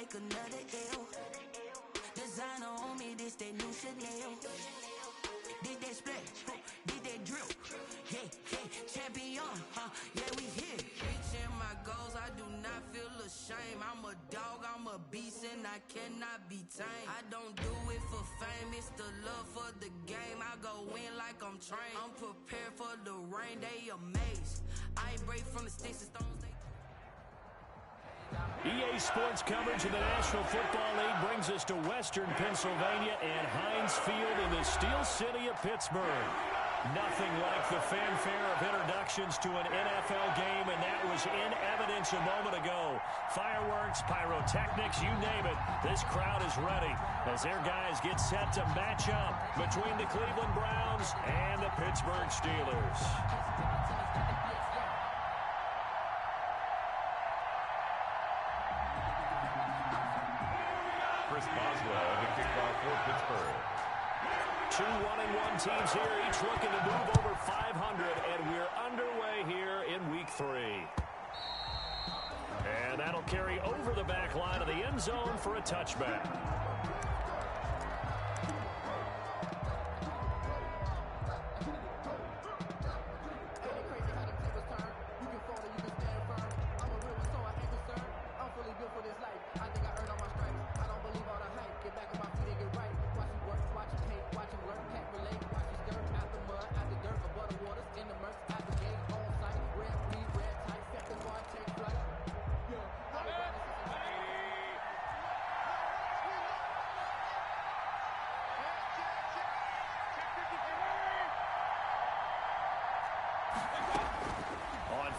take another L. Designer on me, this that new Chanel. Did that split, did that drip. Yeah, champion, yeah, we here. Reaching my goals, I do not feel ashamed. I'm a dog, I'm a beast, and I cannot be tamed. I don't do it for fame, it's the love for the game. I go in like I'm trained. I'm prepared for the rain, they amazed. I break from the sticks and stones, EA Sports coverage of the National Football League brings us to Western Pennsylvania and Heinz Field in the Steel City of Pittsburgh. Nothing like the fanfare of introductions to an NFL game, and that was in evidence a moment ago. Fireworks, pyrotechnics, you name it. This crowd is ready as their guys get set to match up between the Cleveland Browns and the Pittsburgh Steelers. Chris Boswell, the kickoff for Pittsburgh. 2 1-1 teams here, each looking to move over 500, and we're underway here in Week 3. And that'll carry over the back line of the end zone for a touchback.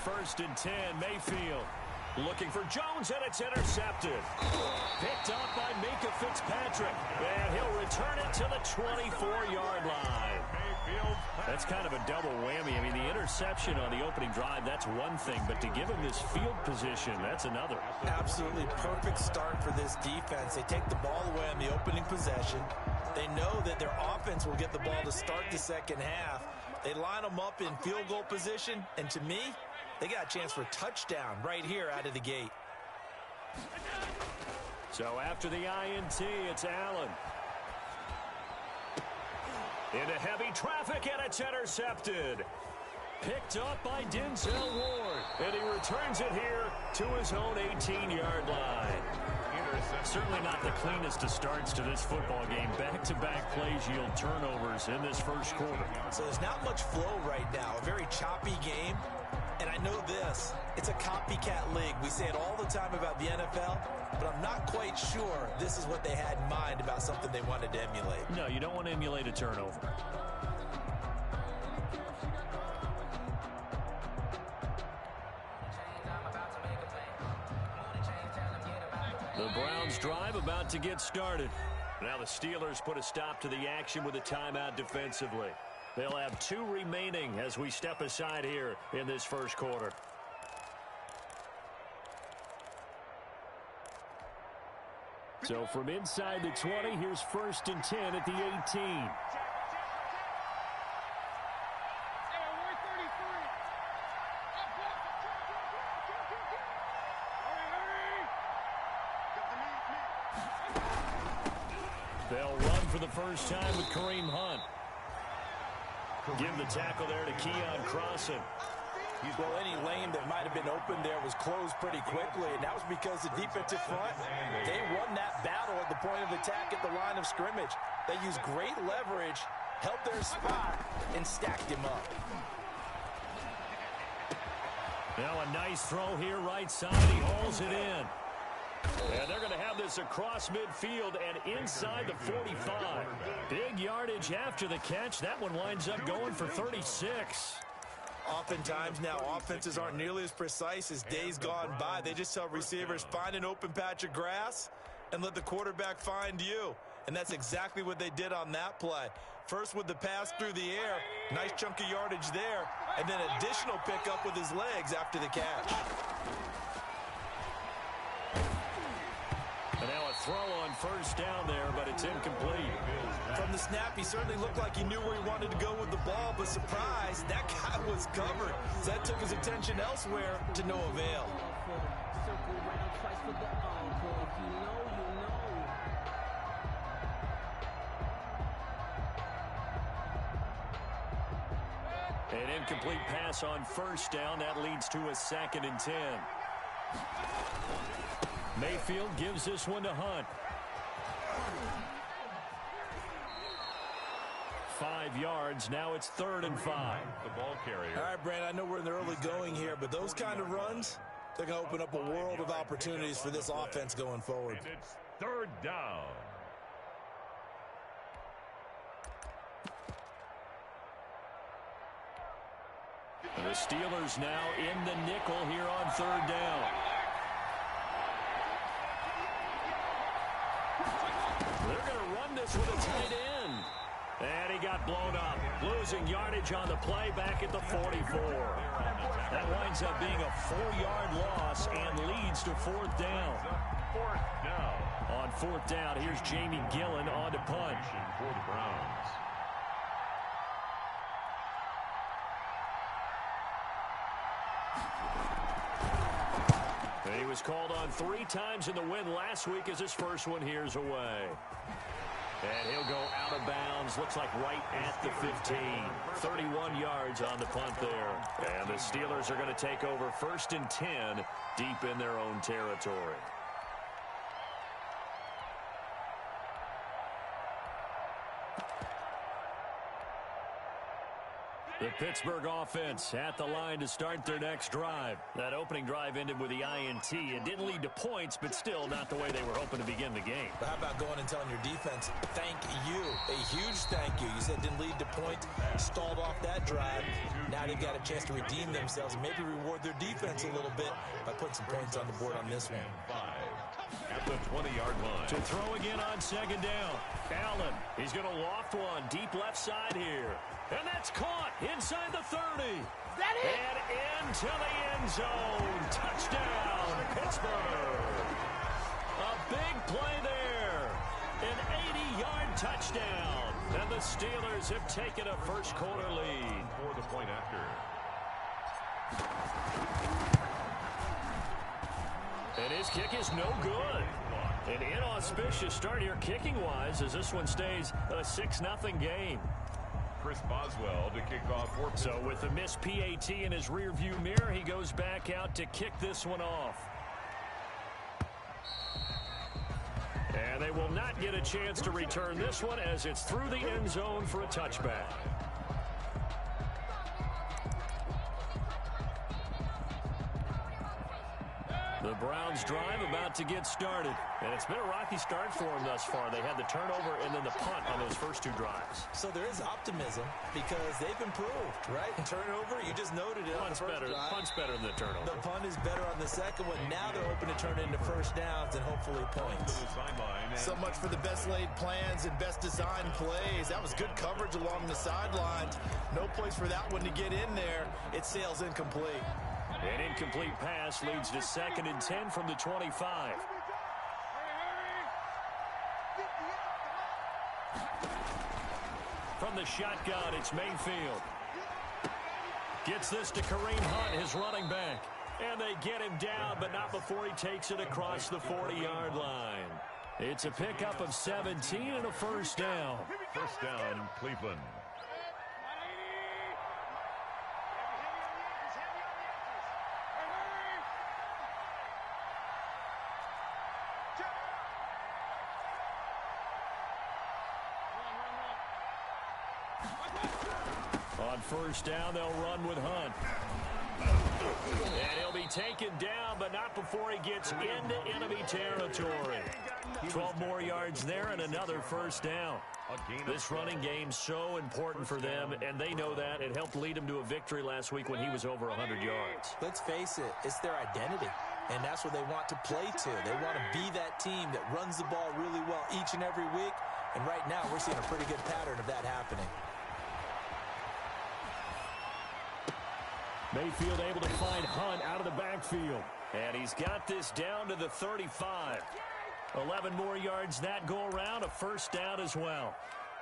First and 10, Mayfield looking for Jones, and it's intercepted. Picked up by Minka Fitzpatrick, and he'll return it to the 24-yard line. That's kind of a double whammy. I mean, the interception on the opening drive, that's one thing, but to give him this field position, that's another. Absolutely perfect start for this defense. They take the ball away on the opening possession. They know that their offense will get the ball to start the second half. They line them up in field goal position, and to me, they got a chance for a touchdown right here out of the gate. So after the INT, it's Allen. Into heavy traffic, and it's intercepted. Picked up by Denzel Ward, and he returns it here to his own 18-yard line. Certainly not the cleanest of starts to this football game. Back-to-back plays yield turnovers in this first quarter. So there's not much flow right now. A very choppy game. And I know this, it's a copycat league. We say it all the time about the NFL, but I'm not quite sure this is what they had in mind about something they wanted to emulate. No, you don't want to emulate a turnover. The Browns drive about to get started. Now the Steelers put a stop to the action with a timeout defensively. They'll have 2 remaining as we step aside here in this first quarter. So from inside the 20, here's 1st and 10 at the 18. They'll run for the first time with Kareem Hunt. Give the tackle there to Keon Crossan. Well, any lane that might have been open there was closed pretty quickly, and that was because the defensive front, they won that battle at the point of attack at the line of scrimmage. They used great leverage, held their spot, and stacked him up. Now a nice throw here right side. He hauls it in. And they're going to have this across midfield and inside the 45. Big yardage after the catch. That one winds up going for 36. Oftentimes now offenses aren't nearly as precise as days gone by. They just tell receivers, find an open patch of grass and let the quarterback find you. And that's exactly what they did on that play. First with the pass through the air, nice chunk of yardage there, and then additional pickup with his legs after the catch. And now a throw on first down there, but it's incomplete. From the snap, he certainly looked like he knew where he wanted to go with the ball, but surprise, that guy was covered. So that took his attention elsewhere to no avail. An incomplete pass on first down. That leads to a 2nd and 10. Mayfield gives this one to Hunt. 5 yards. Now it's 3rd and 5. The ball carrier. All right, Brandon, I know we're in the early going here, but those kind of runs, they're going to open up a world of opportunities for this offense going forward. And it's 3rd down. The Steelers now in the nickel here on 3rd down. They're going to run this with a tight end. And he got blown up. Losing yardage on the play back at the 44. That winds up being a 4-yard loss and leads to 4th down. 4th down. On 4th down, here's Jamie Gillen on to punt. For the Browns. He was called on 3 times in the win last week as his first one here's away. And he'll go out of bounds, looks like right at the 15. 31 yards on the punt there. And the Steelers are going to take over 1st and 10 deep in their own territory. The Pittsburgh offense at the line to start their next drive. That opening drive ended with the INT. It didn't lead to points, but still not the way they were hoping to begin the game. But how about going and telling your defense, thank you, a huge thank you. You said it didn't lead to points, stalled off that drive. Now they've got a chance to redeem themselves and maybe reward their defense a little bit by putting some points on the board on this one. 5 at the 20-yard line. To throw again on 2nd down. Allen, he's going to loft one deep left side here. And that's caught inside the 30. And into the end zone. Touchdown, Pittsburgh. A big play there. An 80-yard touchdown. And the Steelers have taken a first-quarter lead. For the point after. And his kick is no good. An inauspicious start here kicking-wise as this one stays a 6-0 game. Chris Boswell to kick off for Pittsburgh. So with the missed PAT in his rearview mirror, he goes back out to kick this one off. And they will not get a chance to return this one as it's through the end zone for a touchback. The Browns drive about to get started. And it's been a rocky start for them thus far. They had the turnover and then the punt on those first 2 drives. So there is optimism because they've improved, right? Turnover, you just noted it. Punt's better than the turnover. The punt is better on the second one. Now they're hoping to turn it into first downs and hopefully points. So much for the best laid plans and best designed plays. That was good coverage along the sidelines. No place for that one to get in there. It sails incomplete. An incomplete pass leads to 2nd and 10 from the 25. From the shotgun, it's Mayfield. Gets this to Kareem Hunt, his running back. And they get him down, but not before he takes it across the 40-yard line. It's a pickup of 17 and a first down. First down, Cleveland. On first down, they'll run with Hunt. And he'll be taken down, but not before he gets into enemy territory. 12 more yards there and another first down. This running game's so important for them, and they know that. It helped lead them to a victory last week when he was over 100 yards. Let's face it, it's their identity, and that's what they want to play to. They want to be that team that runs the ball really well each and every week, and right now we're seeing a pretty good pattern of that happening. Mayfield able to find Hunt out of the backfield. And he's got this down to the 35. 11 more yards that go around, a first down as well.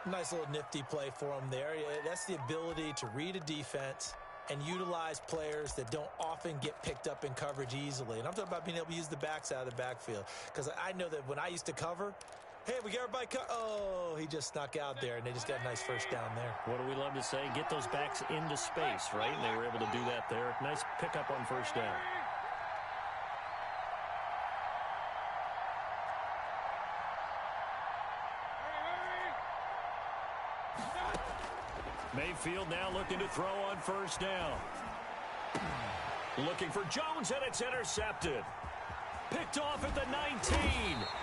Nice little nifty play for him there. That's the ability to read a defense and utilize players that don't often get picked up in coverage easily. And I'm talking about being able to use the backside of the backfield. Because I know that when I used to cover, Hey, we got everybody cut. Oh, he just snuck out there, and they just got a nice first down there. What do we love to say? Get those backs into space, right? And they were able to do that there. Nice pickup on first down. Mayfield now looking to throw on first down. Looking for Jones, and it's intercepted. Picked off at the 19.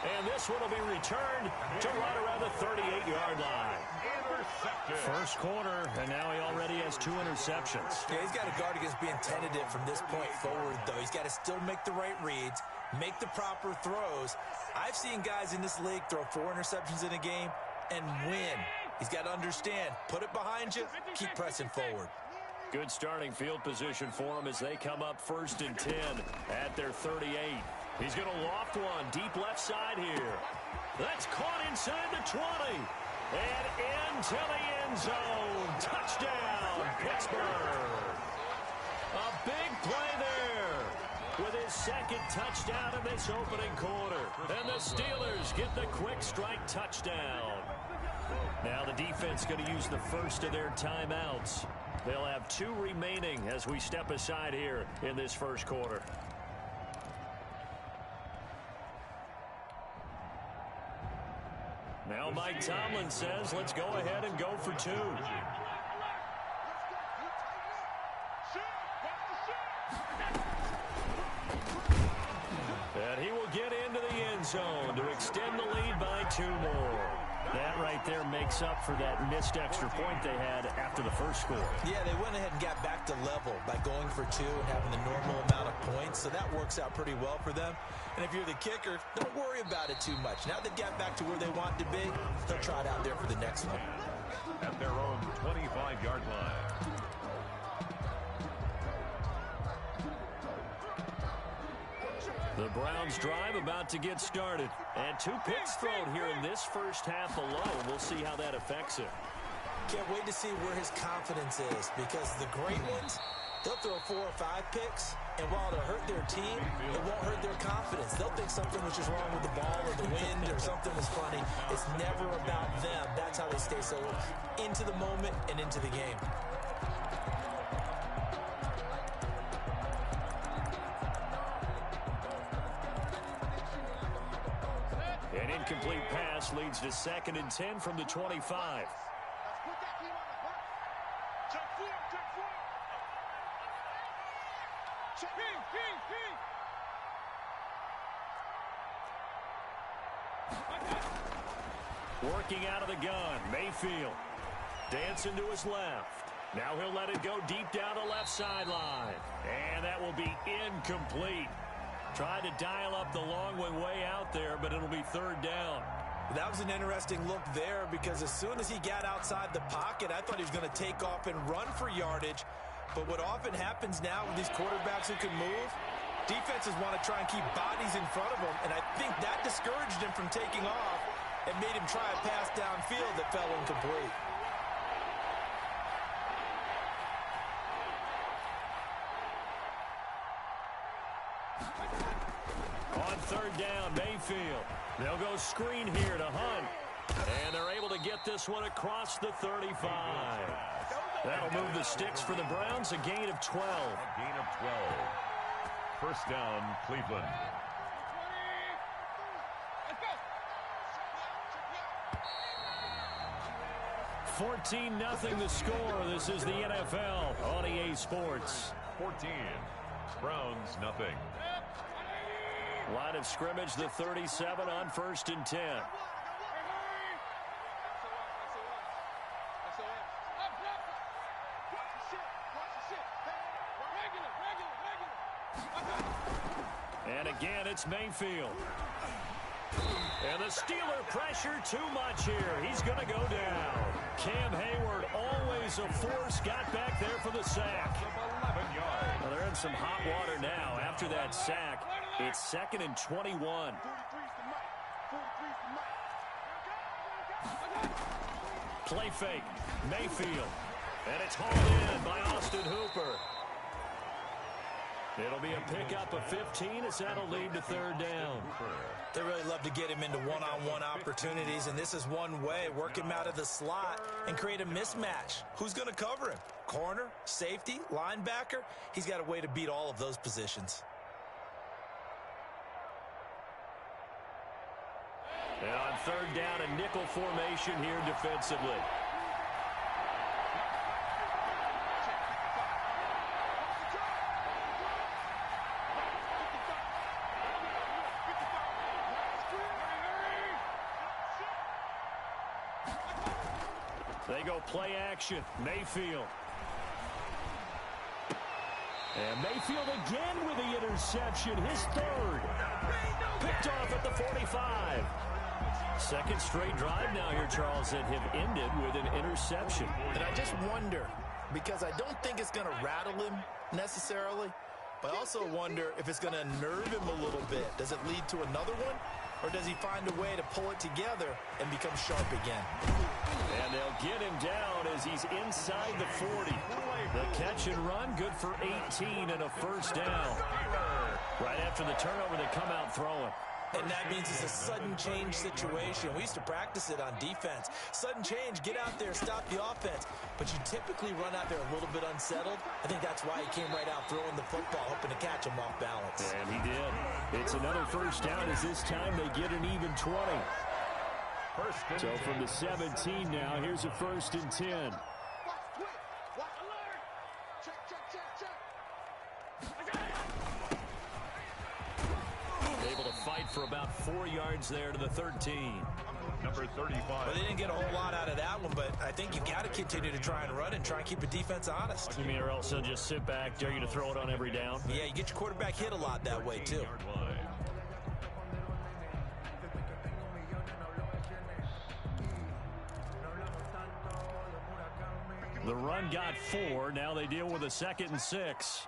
And this one will be returned to right around the 38-yard line. Intercepted. First quarter, and now he already has 2 interceptions. Yeah, he's got to guard against being tentative from this point forward, though. He's got to still make the right reads, make the proper throws. I've seen guys in this league throw 4 interceptions in a game and win. He's got to understand, put it behind you, keep pressing forward. Good starting field position for him as they come up 1st and 10 at their 38. He's going to loft one deep left side here. That's caught inside the 20. And into the end zone. Touchdown, Pittsburgh. A big play there with his 2nd touchdown in this opening quarter. And the Steelers get the quick strike touchdown. Now the defense going to use the first of their timeouts. They'll have 2 remaining as we step aside here in this first quarter. Now Mike Tomlin says, let's go ahead and go for 2. And he will get into the end zone to extend the lead by 2 more. That right there makes up for that missed extra point they had after the first score. Yeah, they went ahead and got back to level by going for 2 and having the normal amount of points, so that works out pretty well for them. And if you're the kicker, don't worry about it too much. Now they've got back to where they want to be, they'll try it out there for the next one. At their own 25-yard line. The Browns drive about to get started. And 2 picks thrown here in this first half alone. We'll see how that affects him. Can't wait to see where his confidence is, because the great ones, they'll throw 4 or 5 picks, and while it'll hurt their team, it won't hurt their confidence. They'll think something was just wrong with the ball or the wind or something was funny. It's never about them. That's how they stay so into the moment and into the game. An incomplete pass leads to 2nd and 10 from the 25. Working out of the gun, Mayfield. Dancing to his left. Now he'll let it go deep down the left sideline. And that will be incomplete. Tried to dial up the long one way out there, but it'll be 3rd down. That was an interesting look there, because as soon as he got outside the pocket, I thought he was going to take off and run for yardage. But what often happens now with these quarterbacks who can move, defenses want to try and keep bodies in front of them, and I think that discouraged him from taking off and made him try a pass downfield that fell incomplete. On 3rd down, Mayfield. They'll go screen here to Hunt. And they're able to get this one across the 35. That'll move the sticks for the Browns, a gain of 12. A gain of 12. First down, Cleveland. Fourteen 0 the score. This is the NFL on EA Sports. 14. Browns, nothing. Line of scrimmage, the 37 on 1st and 10. And again, it's Mayfield. And the Steeler pressure too much here. He's going to go down. Cam Hayward, always a force, got back there for the sack. 11 yards. Well, they're in some hot water now. After that sack, it's 2nd and 21. Play fake, Mayfield. And it's hauled in by Austin Hooper. It'll be a pickup of 15 as that'll lead to third down. They really love to get him into one-on-one opportunities, and this is one way. Work him out of the slot and create a mismatch. Who's going to cover him? Corner, safety, linebacker? He's got a way to beat all of those positions. And on third down, a nickel formation here defensively. They go play action. Mayfield. And Mayfield again with the interception. His third. Picked off at the 45. Second straight drive now here, Charles, that have ended with an interception. And I just wonder, because I don't think it's going to rattle him necessarily, but I also wonder if it's going to unnerve him a little bit. Does it lead to another one? Or does he find a way to pull it together and become sharp again? And they'll get him down as he's inside the 40. The catch and run, good for 18 and a first down. Right after the turnover, they come out throwing. And that means it's a sudden change situation. We used to practice it on defense. Sudden change, get out there, stop the offense. But you typically run out there a little bit unsettled. I think that's why he came right out throwing the football, hoping to catch him off balance. And he did. It's another first down as this time they get an even 20. So from the 17 now, here's a 1st and 10. Able to fight for about 4 yards there to the 13. Number 35. Well, they didn't get a whole lot out of that one, but I think you got to continue to try and run and try and keep the defense honest. You mean, or else they'll just sit back, dare you to throw it on every down? Yeah, you get your quarterback hit a lot that way, too. The run got 4. Now they deal with a 2nd and 6.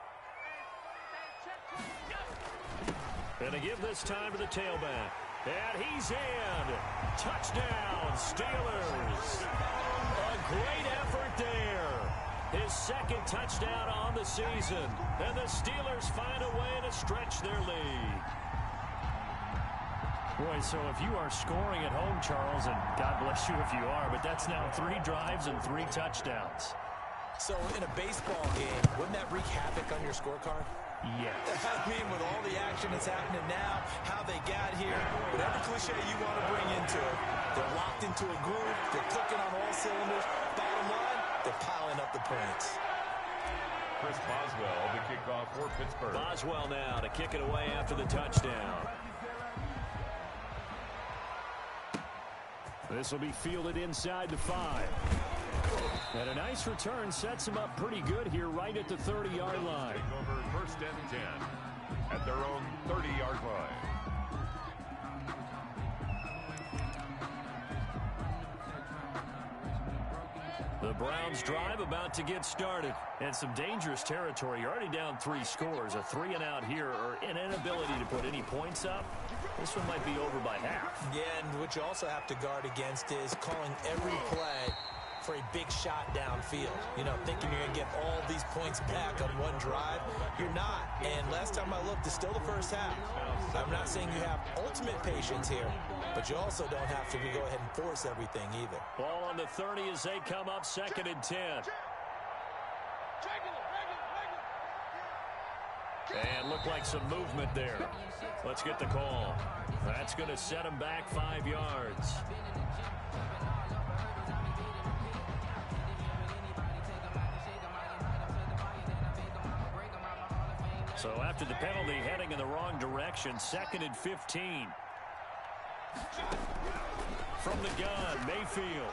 And they give this time to the tailback. And he's in. Touchdown, Steelers. A great effort there. His 2nd touchdown on the season. And the Steelers find a way to stretch their lead. Boy, so if you are scoring at home, Charles, and God bless you if you are, but that's now 3 drives and 3 touchdowns. So in a baseball game, wouldn't that wreak havoc on your scorecard? Yes. I mean, with all the action that's happening now, how they got here, whatever cliche you want to bring into it, they're locked into a groove, they're clicking on all cylinders. Bottom line, they're piling up the points. Chris Boswell, the kickoff for Pittsburgh. Boswell now to kick it away after the touchdown. This will be fielded inside the 5. And a nice return sets him up pretty good here right at the 30-yard line. Take over 1st and 10 at their own 30-yard line. The Browns drive about to get started. And some dangerous territory. You're already down 3 scores. A 3 and out here or an inability to put any points up. This one might be over by half. Yeah, and what you also have to guard against is calling every play for a big shot downfield. You know, thinking you're going to get all these points back on one drive. You're not. And last time I looked, it's still the first half. I'm not saying you have ultimate patience here, but you also don't have to go ahead and force everything either. Ball on the 30 as they come up 2nd and 10. And looked like some movement there. Let's get the call. That's going to set him back 5 yards. So after the penalty, heading in the wrong direction, 2nd and 15. From the gun, Mayfield.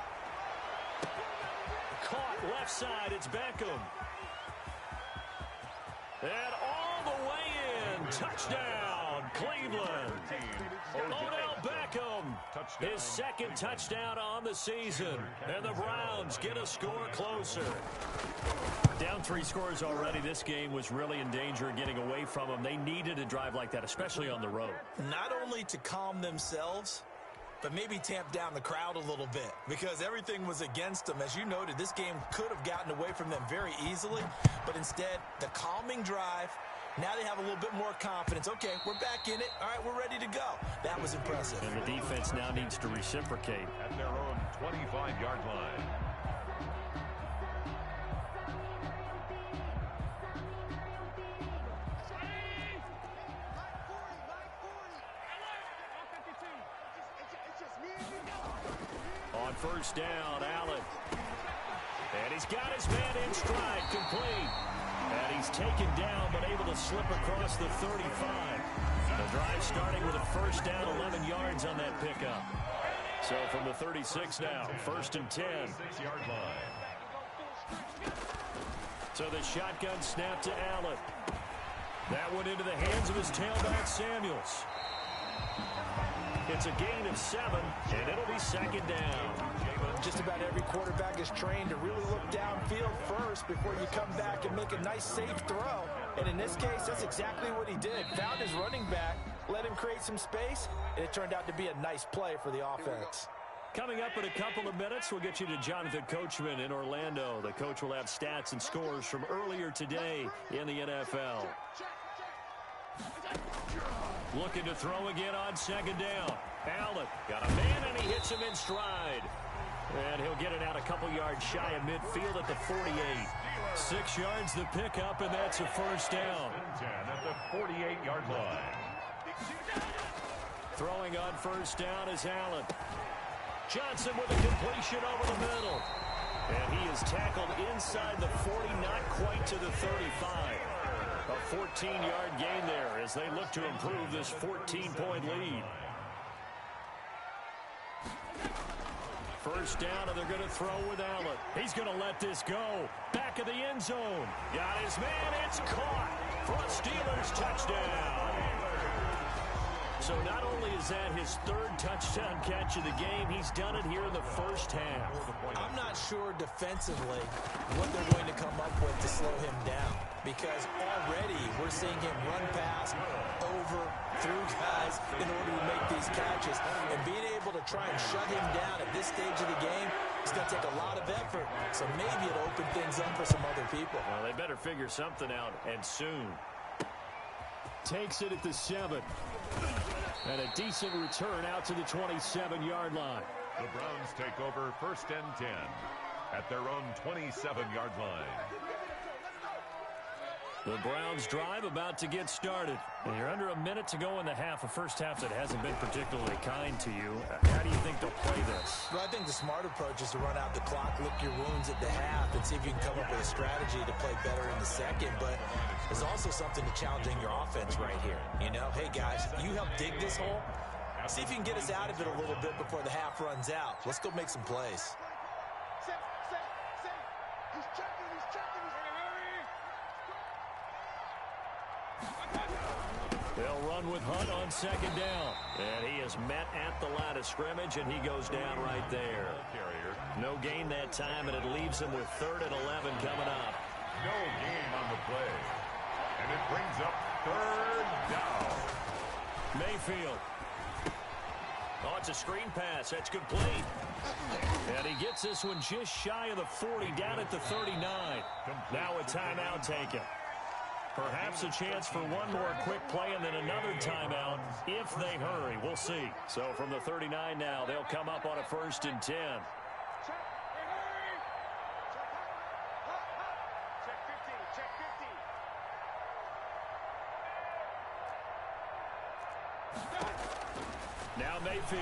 Caught left side, it's Beckham. And all the way in, touchdown, Cleveland. Odell Beckham, his 2nd touchdown on the season. And the Browns get a score closer. Down 3 scores already. This game was really in danger of getting away from them. They needed a drive like that, especially on the road. Not only to calm themselves, but maybe tamp down the crowd a little bit because everything was against them. As you noted, this game could have gotten away from them very easily, but instead, the calming drive Now they have a little bit more confidence. Okay, we're back in it. All right, we're ready to go. That was impressive. And the defense now needs to reciprocate. At their own 25-yard line. On first down, Allen. And he's got his man in stride, complete. And he's taken down, but able to slip across the 35. The drive starting with a first down, 11 yards on that pickup. So from the 36 now, first and 10. 6-yard line. So the shotgun snap to Allen. That went into the hands of his tailback, Samuels. It's a gain of 7, and it'll be second down. Just about every quarterback is trained to really look downfield first before you come back and make a nice, safe throw. And in this case, that's exactly what he did. Found his running back, let him create some space, and it turned out to be a nice play for the offense. Coming up in a couple of minutes, we'll get you to Jonathan Coachman in Orlando. The coach will have stats and scores from earlier today in the NFL. Looking to throw again on second down. Allen got a man, and he hits him in stride. And he'll get it out a couple yards shy of midfield at the 48. 6 yards the pickup, and that's a first down. 10 at the 48-yard line. Throwing on first down is Allen. Johnson with a completion over the middle. And he is tackled inside the 40, not quite to the 35. A 14-yard gain there as they look to improve this 14-point lead. First down, and they're going to throw with Allen. He's going to let this go. Back of the end zone. Got his man. It's caught for a Steelers touchdown. So not only is that his third touchdown catch of the game, he's done it here in the first half. I'm not sure defensively what they're going to come up with to slow him down, because already we're seeing him run past, over, through guys in order to make these catches. And being able to try and shut him down at this stage of the game, it's going to take a lot of effort. So maybe it'll open things up for some other people. Well, they better figure something out, and soon. Takes it at the 7. And a decent return out to the 27-yard line. The Browns take over first and 10 at their own 27-yard line. The Browns drive about to get started. And you're under a minute to go in the half, a first half that hasn't been particularly kind to you. How do you think they'll play this? Well, I think the smart approach is to run out the clock, lick your wounds at the half, and see if you can come up with a strategy to play better in the second. But there's also something to challenging your offense right here. You know, hey, guys, you help dig this hole. See if you can get us out of it a little bit before the half runs out. Let's go make some plays. They'll run with Hunt on second down. And he is met at the line of scrimmage, and he goes down right there. No gain that time, and it leaves him with 3rd and 11 coming up. No gain on the play. And it brings up 3rd down. Mayfield. Oh, it's a screen pass. That's complete. And he gets this one just shy of the 40, down at the 39. Now a timeout taken. Perhaps a chance for one more quick play and then another timeout if they hurry. We'll see. So from the 39 now, they'll come up on a 1st and 10. Now Mayfield.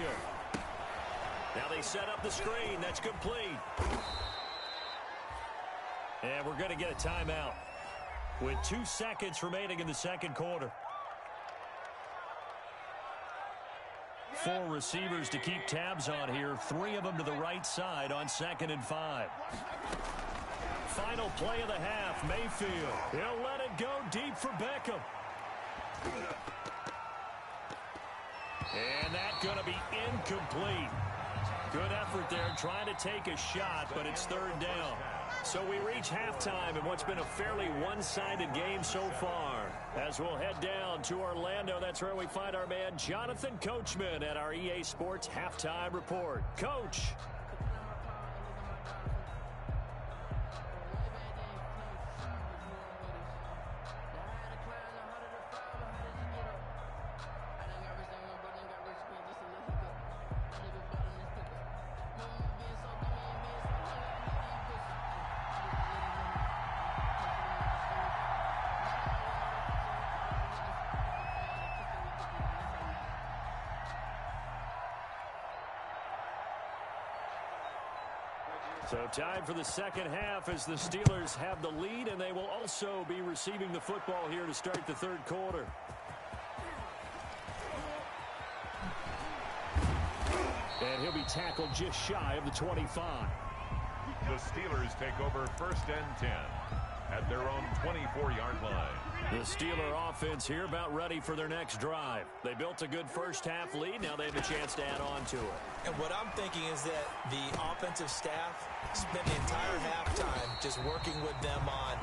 Now they set up the screen. That's complete. And we're going to get a timeout with 2 seconds remaining in the second quarter. 4 receivers to keep tabs on here. 3 of them to the right side on 2nd and 5. Final play of the half. Mayfield. He'll let it go deep for Beckham. And that's going to be incomplete. Good effort there trying to take a shot, but it's 3rd down. So we reach halftime in what's been a fairly one-sided game so far. As we'll head down to Orlando, that's where we find our man Jonathan Coachman at our EA Sports Halftime Report. Coach. So time for the second half as the Steelers have the lead, and they will also be receiving the football here to start the third quarter. And he'll be tackled just shy of the 25. The Steelers take over 1st and 10 at their own 24-yard line. The Steeler offense here about ready for their next drive. They built a good first half lead. Now they have a chance to add on to it. And what I'm thinking is that the offensive staff spent the entire halftime just working with them on,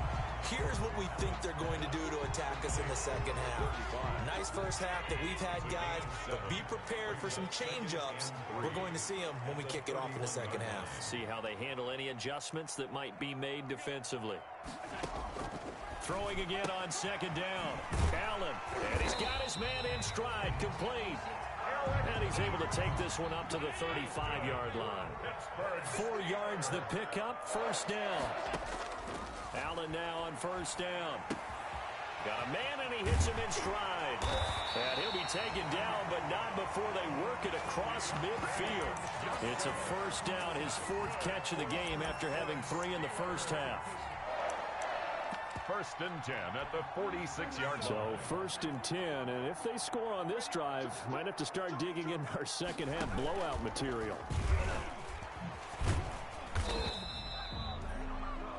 here's what we think they're going to do to attack us in the second half. Nice first half that we've had, guys, but be prepared for some change-ups. We're going to see them when we kick it off in the second half. See how they handle any adjustments that might be made defensively. Throwing again on second down. Allen, and he's got his man in stride, complete. And he's able to take this one up to the 35-yard line. 4 yards the pickup, first down. Allen now on first down. Got a man, and he hits him in stride. And he'll be taken down, but not before they work it across midfield. It's a first down, his 4th catch of the game after having 3 in the first half. 1st and 10 at the 46-yard line. So 1st and 10, and if they score on this drive, might have to start digging in our second half blowout material.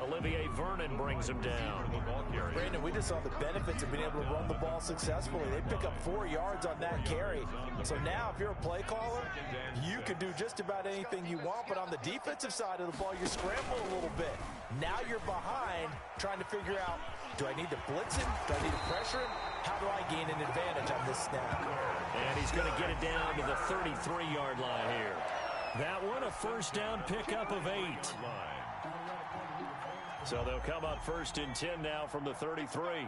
Olivier Vernon brings him down. Brandon, we just saw the benefits of being able to run the ball successfully. They pick up 4 yards on that carry. So now if you're a play caller, you can do just about anything you want. But on the defensive side of the ball, you scramble a little bit. Now you're behind trying to figure out, do I need to blitz him? Do I need to pressure him? How do I gain an advantage on this snap? And he's going to get it down to the 33-yard line here. That one a first down pickup of 8. So they'll come up 1st and 10 now from the 33.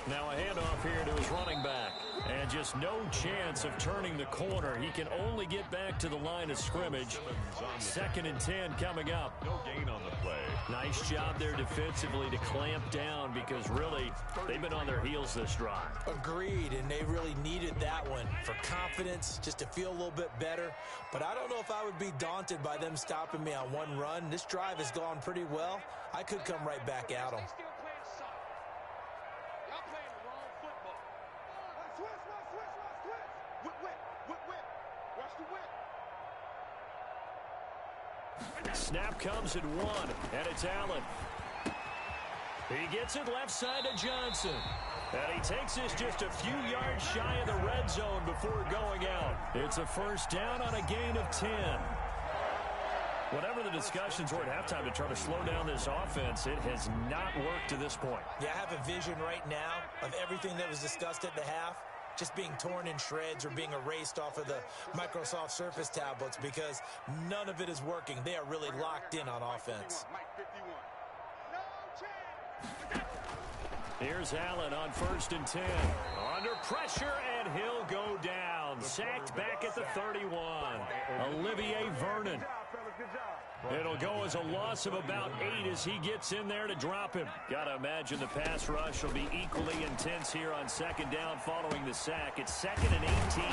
Now a handoff here to his running back. And just no chance of turning the corner. He can only get back to the line of scrimmage. 2nd and 10 coming up. No gain on the play. Nice job there defensively to clamp down because really they've been on their heels this drive. Agreed, and they really needed that one for confidence, just to feel a little bit better. But I don't know if I would be daunted by them stopping me on one run. This drive has gone pretty well. I could come right back at them. Snap comes at 1, and it's Allen. He gets it left side to Johnson. And he takes this just a few yards shy of the red zone before going out. It's a first down on a gain of 10. Whatever the discussions were at halftime to try to slow down this offense, it has not worked to this point. Yeah, I have a vision right now of everything that was discussed at the half just being torn in shreds or being erased off of the Microsoft Surface tablets because none of it is working. They are really locked in on offense. Here's Allen on 1st and 10. Under pressure, and he'll go down. Sacked back at the 31. Olivier Vernon. It'll go as a loss of about 8 as he gets in there to drop him. Got to imagine the pass rush will be equally intense here on 2nd down following the sack. It's 2nd and 18.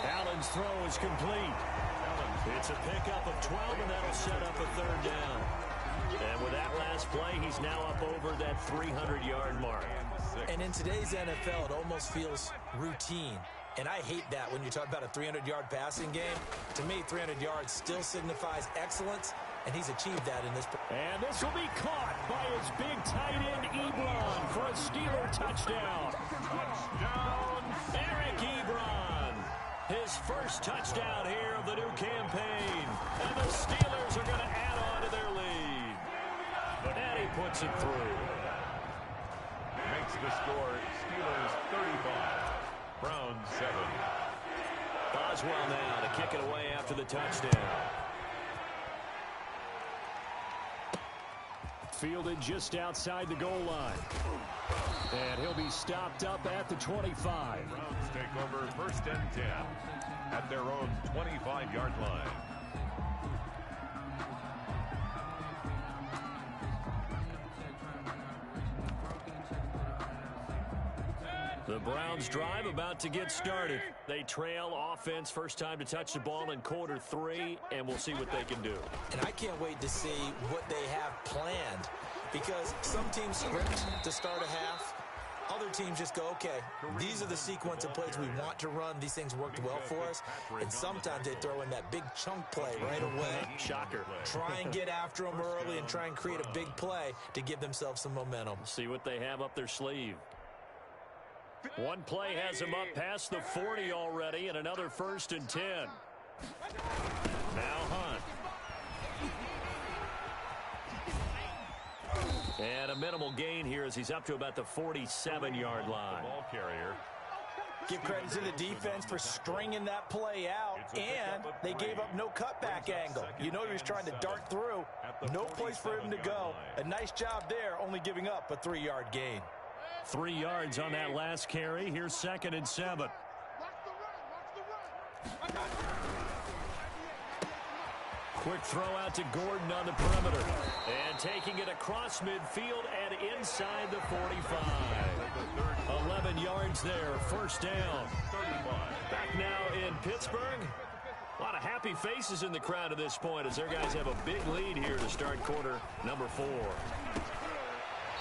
Allen's throw is complete. It's a pickup of 12, and that'll set up a 3rd down. And with that last play, he's now up over that 300-yard mark. And in today's NFL, it almost feels routine. And I hate that when you talk about a 300-yard passing game. To me, 300 yards still signifies excellence, and he's achieved that in this. And this will be caught by his big tight end, Ebron, for a Steeler touchdown. Touchdown, Eric Ebron. His first touchdown here of the new campaign. And the Steelers are going to add on to their lead. And he puts it through. Makes the score Steelers 35. Browns 7. Boswell now to kick it away after the touchdown. Fielded just outside the goal line. And he'll be stopped up at the 25. Browns take over 1st and 10 at their own 25-yard line. The Browns drive about to get started. They trail offense first time to touch the ball in quarter 3, and we'll see what they can do. And I can't wait to see what they have planned, because some teams script to start a half. Other teams just go, okay, these are the sequence of plays we want to run. These things worked well for us. And sometimes they throw in that big chunk play right away. Shocker. Try and get after them early and try and create a big play to give themselves some momentum. See what they have up their sleeve. One play has them up past the 40 already, and another 1st and 10. Now Hunt. And a minimal gain here as he's up to about the 47-yard line. Ball carrier. Give credit to the defense for stringing that play out, and they gave up no cutback angle. You know he was trying to dart through. No place for him to go. A nice job there, only giving up a 3-yard gain. 3 yards on that last carry. Here's 2nd and 7. Quick throw out to Gordon on the perimeter. And taking it across midfield and inside the 45. 11 yards there, 1st down. Back now in Pittsburgh. A lot of happy faces in the crowd at this point as their guys have a big lead here to start quarter number 4.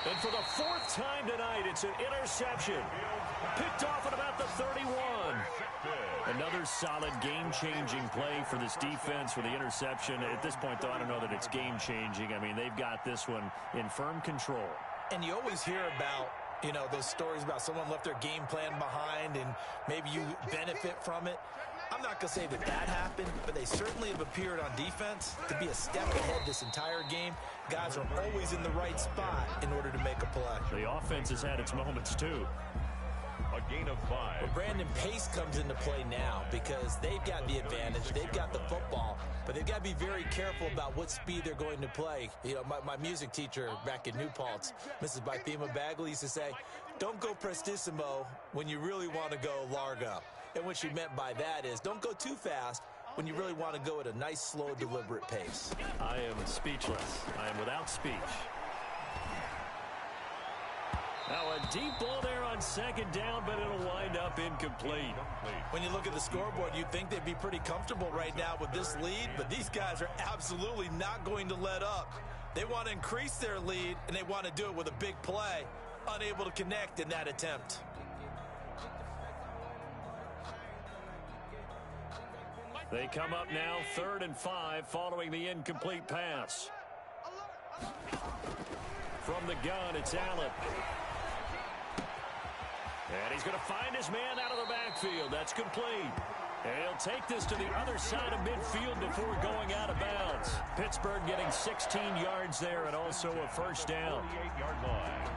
And for the 4th time tonight, it's an interception. Picked off at about the 31. Another solid game-changing play for this defense with the interception. At this point, though, I don't know that it's game-changing. I mean, they've got this one in firm control. And you always hear about, you know, those stories about someone left their game plan behind and maybe you benefit from it. I'm not going to say that that happened, but they certainly have appeared on defense to be a step ahead this entire game. Guys are always in the right spot in order to make a play. The offense has had its moments, too. A gain of 5. But Brandon, pace comes into play now because they've got the advantage. They've got the football, but they've got to be very careful about what speed they're going to play. You know, my music teacher back in New Paltz, Mrs. Bythema Bagley, used to say, don't go prestissimo when you really want to go largo. And what she meant by that is don't go too fast when you really want to go at a nice, slow, deliberate pace. I am speechless. I am without speech. Now a deep ball there on 2nd down, but it'll wind up incomplete. When you look at the scoreboard, you'd think they'd be pretty comfortable right now with this lead, but these guys are absolutely not going to let up. They want to increase their lead, and they want to do it with a big play. Unable to connect in that attempt. They come up now 3rd and 5 following the incomplete pass. From the gun, it's Allen. And he's going to find his man out of the backfield. That's complete. And he'll take this to the other side of midfield before going out of bounds. Pittsburgh getting 16 yards there and also a 1st down. 48-yard line.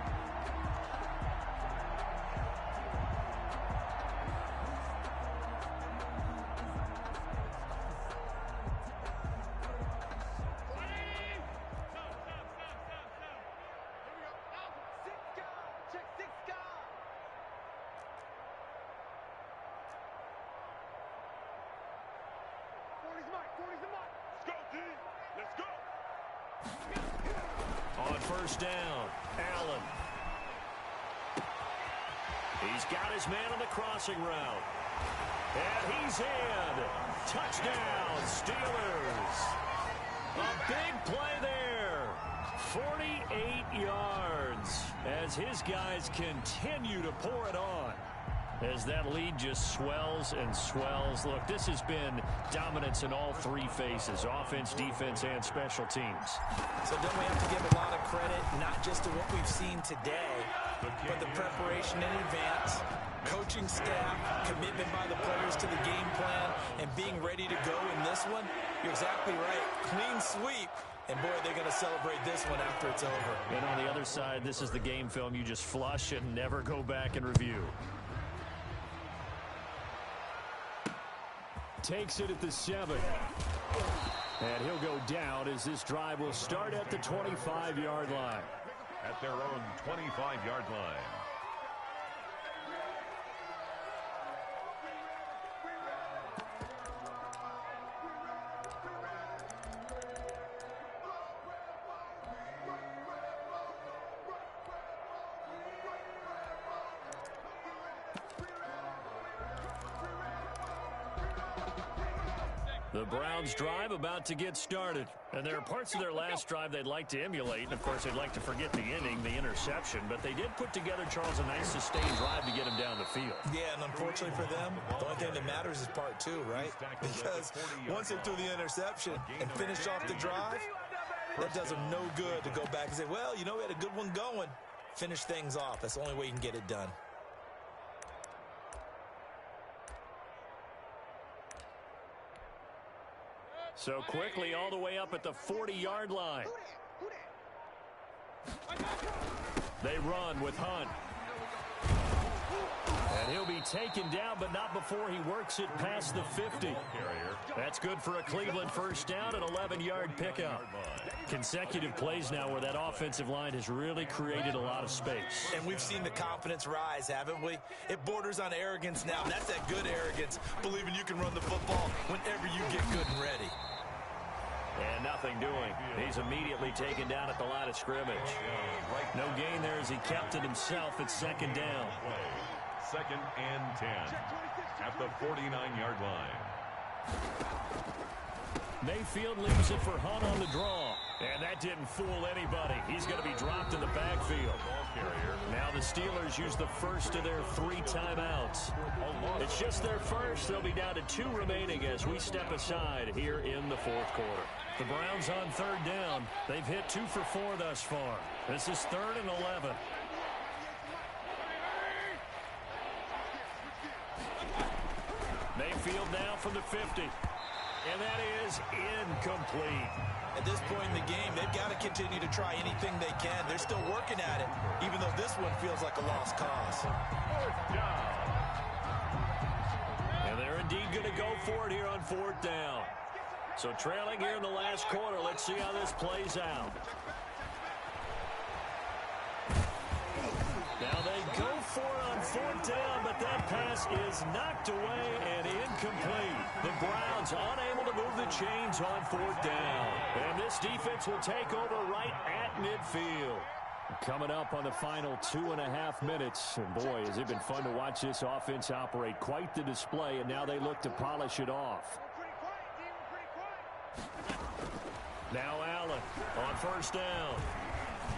On 1st down, Allen. He's got his man on the crossing route. And he's in. Touchdown, Steelers. A big play there. 48 yards as his guys continue to pour it on. As that lead just swells and swells. Look, this has been dominance in all 3 phases, offense, defense, and special teams. So don't we have to give a lot of credit, not just to what we've seen today, but the preparation in advance, coaching staff, commitment by the players to the game plan, and being ready to go in this one? You're exactly right. Clean sweep. And, boy, they're going to celebrate this one after it's over. And on the other side, this is the game film you just flush and never go back and review. Takes it at the 7. And he'll go down as this drive will start at the 25-yard line. At their own 25-yard line. The Browns drive about to get started. And there are parts of their last drive they'd like to emulate. And, of course, they'd like to forget the inning, the interception. But they did put together, Charles, a nice sustained drive to get him down the field. Yeah, and unfortunately for them, the only thing that matters is part two, right? Because once they threw the interception and finished off the drive, that does them no good to go back and say, well, you know, we had a good one going. Finish things off. That's the only way you can get it done. So quickly all the way up at the 40-yard line. They run with Hunt. And he'll be taken down, but not before he works it past the 50. That's good for a Cleveland first down, an 11-yard pickup. Consecutive plays now where that offensive line has really created a lot of space. And we've seen the confidence rise, haven't we? It borders on arrogance now, and that's that good arrogance, believing you can run the football whenever you get good and ready. And nothing doing. He's immediately taken down at the line of scrimmage. No gain there as he kept it himself at second down. 2nd and 10 at the 49-yard line. Mayfield leaves it for Hunt on the draw. And that didn't fool anybody. He's going to be dropped in the backfield. Now the Steelers use the first of their 3 timeouts. It's just their first. They'll be down to 2 remaining as we step aside here in the 4th quarter. The Browns on 3rd down. They've hit 2 for 4 thus far. This is 3rd and 11. Mayfield now from the 50. And that is incomplete. At this point in the game, they've got to continue to try anything they can. They're still working at it, even though this one feels like a lost cause. And they're indeed going to go for it here on 4th down. So trailing here in the last quarter, let's see how this plays out. Now they go for it on 4th down, but that pass is knocked away and incomplete. The Browns unable to move the chains on 4th down. And this defense will take over right at midfield. Coming up on the final 2.5 minutes. And boy, has it been fun to watch this offense operate. Quite the display, and now they look to polish it off. Now Allen on 1st down.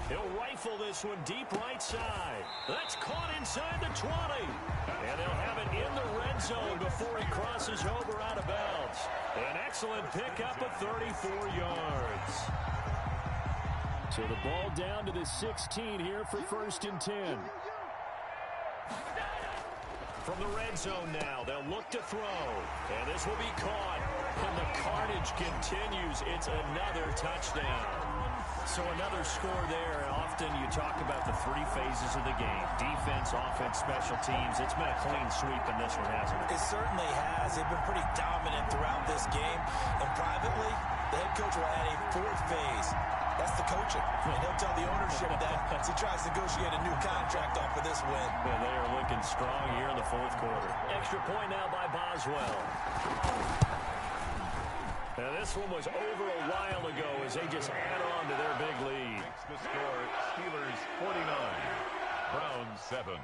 He'll rifle this one deep right side. That's caught inside the 20. And they'll have it in the red zone before he crosses over out of bounds. An excellent pickup of 34 yards. So the ball down to the 16 here for 1st and 10. From the red zone now, they'll look to throw. And this will be caught. And the carnage continues. It's another touchdown. So another score there. Often you talk about the 3 phases of the game. Defense, offense, special teams. It's been a clean sweep in this one, hasn't it? It certainly has. They've been pretty dominant throughout this game. And privately, the head coach will add a 4th phase. That's the coaching. And he'll tell the ownership that as he tries to negotiate a new contract off for this win. And they are looking strong here in the 4th quarter. Extra point now by Boswell. Now this one was over a while ago as they just add on to their big lead. Makes the score Steelers 49, Browns 7.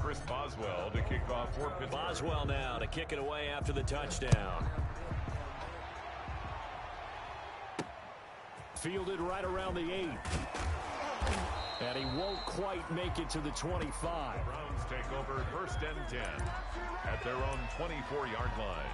Chris Boswell to kick off for Pittsburgh. Boswell now to kick it away after the touchdown. Fielded right around the 8. And he won't quite make it to the 25. Browns take over 1st and 10 at their own 24-yard line.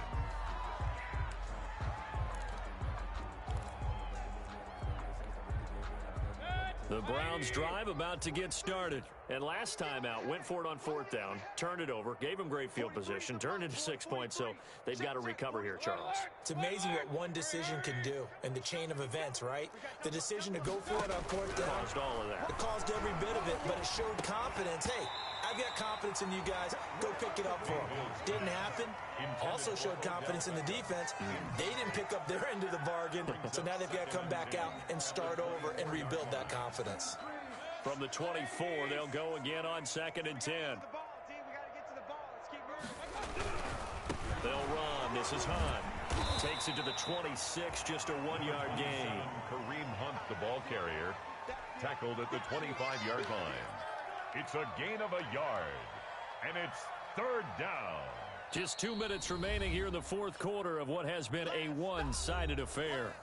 The Browns drive about to get started. And last time out, went for it on 4th down, turned it over, gave them great field position, turned into 6 points, so they've got to recover here, Charles. It's amazing what one decision can do in the chain of events, right? The decision to go for it on 4th down. Caused all of that. It caused every bit of it, but it showed confidence. Hey, I've got confidence in you guys. Go pick it up for them. Didn't happen. Also showed confidence in the defense. They didn't pick up their end of the bargain, so now they've got to come back out and start over and rebuild that confidence. From the 24, they'll go again on 2nd and 10. They'll run. This is Hunt. Takes it to the 26, just a 1-yard gain. Kareem Hunt, the ball carrier, tackled at the 25-yard line. It's a gain of a yard, and it's third down. Just 2 minutes remaining here in the fourth quarter of what has been a one-sided affair.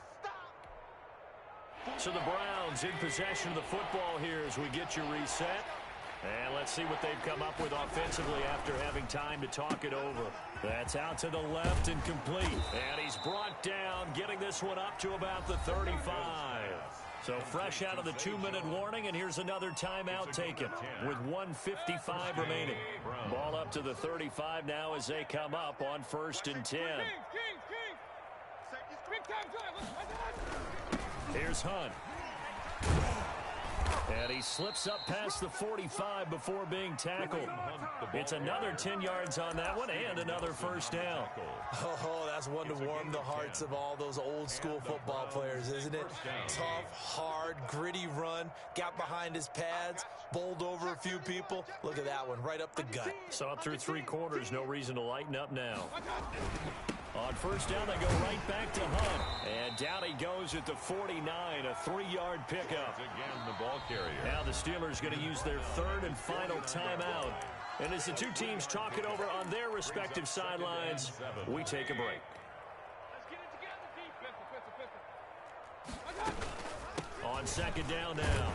So the Browns in possession of the football here as we get your reset. And let's see what they've come up with offensively after having time to talk it over. That's out to the left and complete. And he's brought down, getting this one up to about the 35. So fresh out of the 2-minute warning, and here's another timeout taken with 1:55 remaining. Ball up to the 35 now as they come up on 1st and 10. Here's Hunt. And he slips up past the 45 before being tackled. It's another 10 yards on that one and another first down. Oh, that's one to warm the hearts of all those old school football players, isn't it? Tough, hard, gritty run. Got behind his pads, bowled over a few people. Look at that one, right up the gut. So up through 3 quarters, no reason to lighten up now. On first down, they go right back to Hunt. And down he goes at the 49, a 3-yard pickup. Again, the ball carrier. Now the Steelers going to use their 3rd and final timeout. And as the two teams talk it over on their respective sidelines, we take a break. On 2nd down now,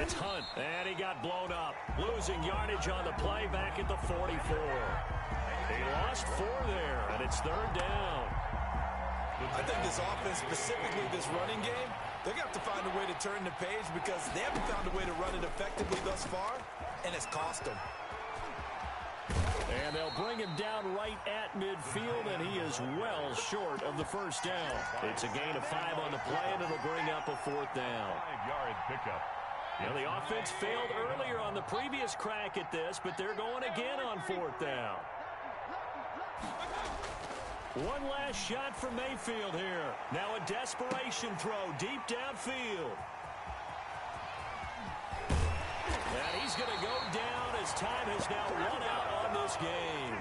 it's Hunt. And he got blown up. Losing yardage on the play back at the 44. He lost 4 there, and it's 3rd down. I think this offense, specifically this running game, they're going to have to find a way to turn the page because they haven't found a way to run it effectively thus far, and it's cost them. And they'll bring him down right at midfield, and he is well short of the first down. It's a gain of 5 on the play, and it'll bring up a 4th down. 5-yard pickup. Now, the offense failed earlier on the previous crack at this, but they're going again on 4th down. One last shot from Mayfield here. Now a desperation throw deep downfield. And he's going to go down as time has now run out on this game.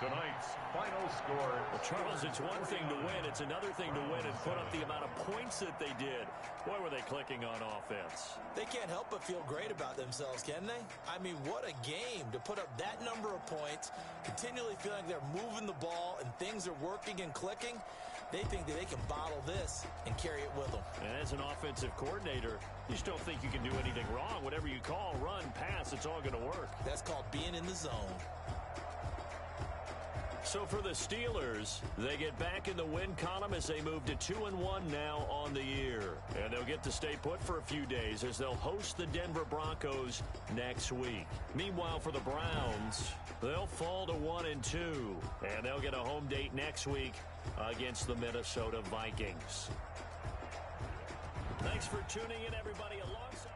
Tonight's final score. Well, Charles, it's one thing to win. It's another thing to win and put up the amount of points that they did. Boy, were they clicking on offense. They can't help but feel great about themselves, can they? I mean, what a game to put up that number of points, continually feeling they're moving the ball and things are working and clicking. They think that they can bottle this and carry it with them. And as an offensive coordinator, you just don't think you can do anything wrong. Whatever you call, run, pass, it's all going to work. That's called being in the zone. So for the Steelers, they get back in the win column as they move to 2-1 now on the year. And they'll get to stay put for a few days as they'll host the Denver Broncos next week. Meanwhile, for the Browns, they'll fall to 1-2. And they'll get a home date next week against the Minnesota Vikings. Thanks for tuning in, everybody. Alongside